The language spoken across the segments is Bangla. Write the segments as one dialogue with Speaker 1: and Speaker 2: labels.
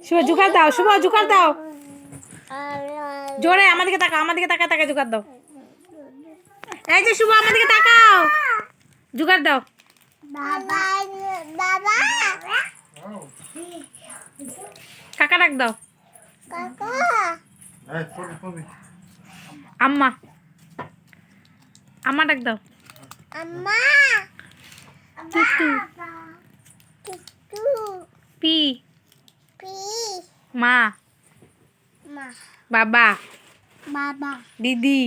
Speaker 1: শুভ জুকার দাও, শুভ জুকার দাও জোরে, আমাদেরকে তাকাও, আমাদেরকে তাকা তাকা জুকার দাও। এই যে শুভ আমাদেরকে তাকাও, জুকার দাও।
Speaker 2: বাবা বাবা
Speaker 1: কাকা ডাক দাও।
Speaker 2: কাকা
Speaker 1: আম্মা, আম্মা ডাক দাও।
Speaker 2: আম্মা
Speaker 1: টুটু
Speaker 2: টুটু
Speaker 1: পি
Speaker 2: পি
Speaker 1: মা
Speaker 2: মা
Speaker 1: বাবা
Speaker 2: বাবা
Speaker 1: দিদি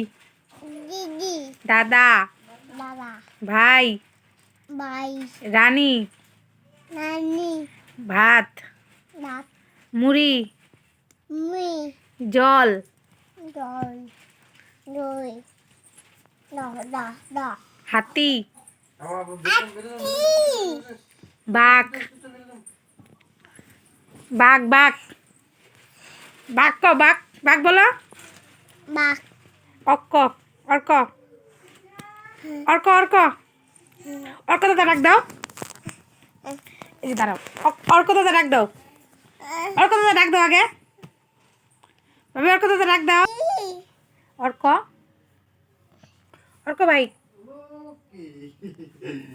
Speaker 2: দিদি
Speaker 1: দাদা
Speaker 2: বাবা
Speaker 1: ভাই
Speaker 2: ভাই
Speaker 1: রানী
Speaker 2: নানি
Speaker 1: ভাত
Speaker 2: নাত
Speaker 1: মুড়ি
Speaker 2: মি
Speaker 1: জল
Speaker 2: দই দই দা দা
Speaker 1: হাতি
Speaker 2: আতি
Speaker 1: বাঘ বাঘ বাঘ বাঘ ক বাঘ বাঘ বলো।
Speaker 2: বা
Speaker 1: অক্ক অর্ক অর্ক অর্ক অর্ক দাদা ডাক দাও। এই যে দাঁড়াও, অর্ক দাদা ডাক দাও, অর্ক দাদা ডাক দাও আগে, ভাবি অর্ক দাদা ডাক দাও। অর্ক অর্ক ভাই,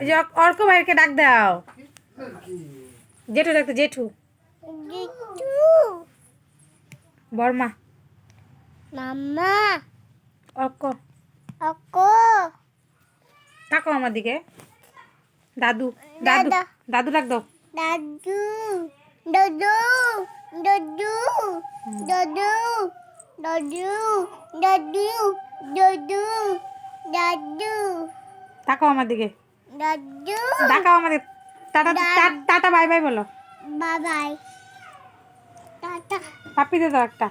Speaker 1: এই যে অর্ক ভাইকে ডাক দাও। জেঠু ডাকতে, জেঠু
Speaker 2: জিতু
Speaker 1: বর্মা
Speaker 2: মাম্মা
Speaker 1: অর্ক
Speaker 2: অকো
Speaker 1: তাকো আমার দিকে। দাদু দাদু
Speaker 2: দাদা
Speaker 1: দাদু ডাক দাও।
Speaker 2: দাদু দাদু দাদু দাদু দাদু দাদু দাদু দাদু
Speaker 1: তাকাও আমার দিকে,
Speaker 2: দাদু
Speaker 1: তাকাও আমাদের। টাটা টাটা বাই বাই বলো।
Speaker 2: বাবাই টাটা
Speaker 1: পাপ্পি দে দাও একটা।